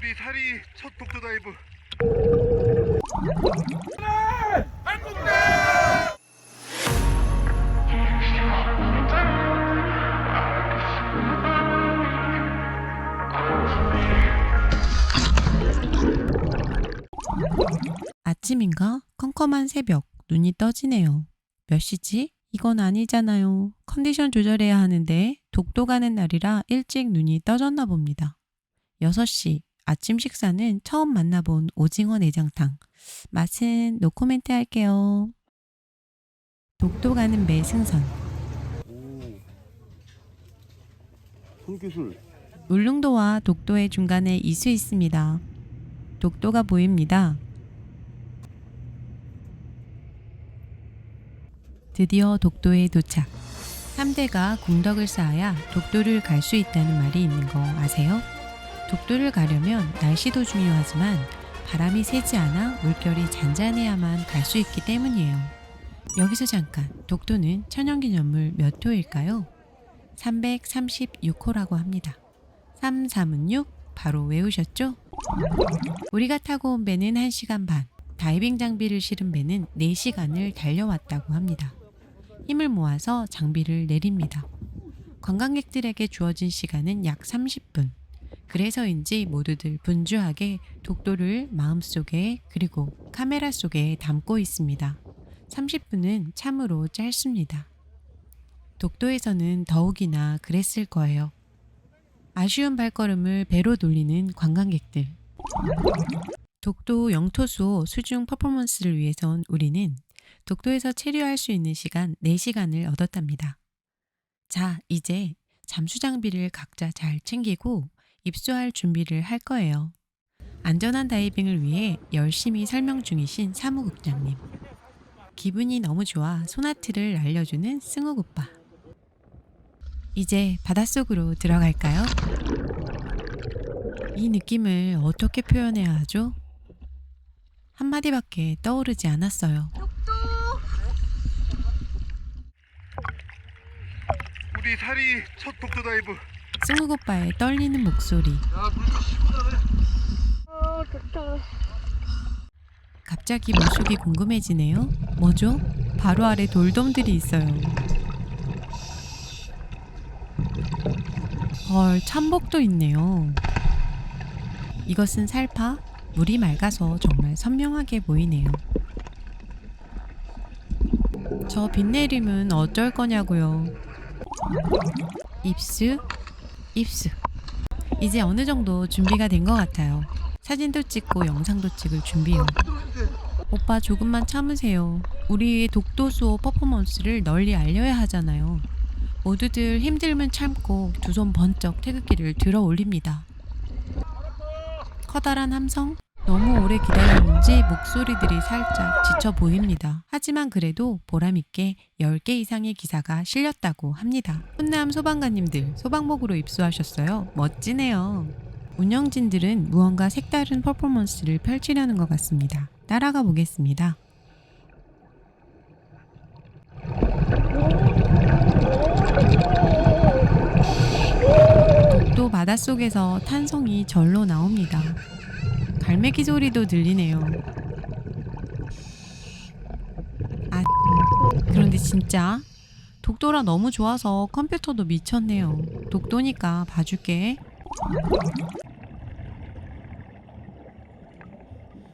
우리 사리 첫 독도 다이브. 아침인가? 컴컴한 새벽, 눈이 떠지네요. 몇 시지? 이건 아니잖아요. 컨디션 조절해야 하는데 독도 가는 날이라 일찍 눈이 떠졌나 봅니다. 6시, 아침 식사는 처음 만나본 오징어 내장탕. 맛은 노코멘트 할게요. 독도 가는 배 승선. 손기술. 울릉도와 독도의 중간에 이수 있습니다. 독도가 보입니다. 드디어 독도에 도착. 3대가 공덕을 쌓아야 독도를 갈 수 있다는 말이 있는 거 아세요? 독도를 가려면 날씨도 중요하지만 바람이 세지 않아 물결이 잔잔해야만 갈 수 있기 때문이에요. 여기서 잠깐, 독도는 천연기념물 몇 호일까요? 336호라고 합니다. 3, 3은 6, 바로 외우셨죠? 우리가 타고 온 배는 1시간 반, 다이빙 장비를 실은 배는 4시간을 달려왔다고 합니다. 힘을 모아서 장비를 내립니다. 관광객들에게 주어진 시간은 약 30분. 그래서인지 모두들 분주하게 독도를 마음속에 그리고 카메라 속에 담고 있습니다. 30분은 참으로 짧습니다. 독도에서는 더욱이나 그랬을 거예요. 아쉬운 발걸음을 배로 돌리는 관광객들. 독도 영토수호 수중 퍼포먼스를 위해선 우리는 독도에서 체류할 수 있는 시간 4시간을 얻었답니다. 자, 이제 잠수 장비를 각자 잘 챙기고 입수할 준비를 할 거예요. 안전한 다이빙을 위해 열심히 설명 중이신 사무국장님. 기분이 너무 좋아 소나트를 알려주는 승욱 오빠. 이제 바닷속으로 들어갈까요? 이 느낌을 어떻게 표현해야 하죠? 한마디밖에 떠오르지 않았어요. 우리 사리 첫 독도 다이브. 승욱 오빠의 떨리는 목소리. 좋다. 갑자기 물속이 궁금해지네요. 뭐죠? 바로 아래 돌돔들이 있어요. 헐, 참복도 있네요. 이것은 살파? 물이 맑아서 정말 선명하게 보이네요. 저 빗 내림은 어쩔 거냐고요. 입수, 입수. 이제 어느 정도 준비가 된 것 같아요. 사진도 찍고 영상도 찍을 준비요. 오빠 조금만 참으세요. 우리의 독도 수호 퍼포먼스를 널리 알려야 하잖아요. 모두들 힘들면 참고 두 손 번쩍 태극기를 들어 올립니다. 커다란 함성? 너무 오래 기다렸는지 목소리들이 살짝 지쳐 보입니다. 하지만 그래도 보람있게 10개 이상의 기사가 실렸다고 합니다. 훈남 소방관님들 소방복으로 입수하셨어요. 멋지네요. 운영진들은 무언가 색다른 퍼포먼스를 펼치려는 것 같습니다. 따라가 보겠습니다. 독도 바닷속에서 탄성이 절로 나옵니다. 갈매기 소리도 들리네요. 그런데 진짜 독도라 너무 좋아서 컴퓨터도 미쳤네요. 독도니까 봐줄게.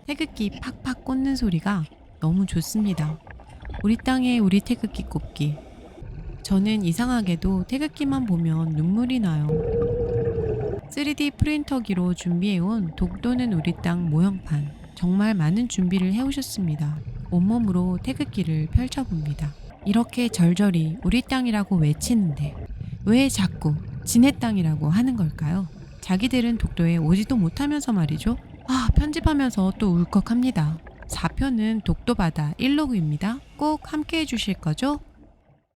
태극기 팍팍 꽂는 소리가 너무 좋습니다. 우리 땅에 우리 태극기 꽂기. 저는 이상하게도 태극기만 보면 눈물이 나요. 3D 프린터기로 준비해온 독도는 우리 땅 모형판. 정말 많은 준비를 해오셨습니다. 온몸으로 태극기를 펼쳐봅니다. 이렇게 절절히 우리 땅이라고 외치는데 왜 자꾸 지네 땅이라고 하는 걸까요? 자기들은 독도에 오지도 못하면서 말이죠. 편집하면서 또 울컥합니다. 4편은 독도바다 1로그입니다. 꼭 함께 해주실 거죠?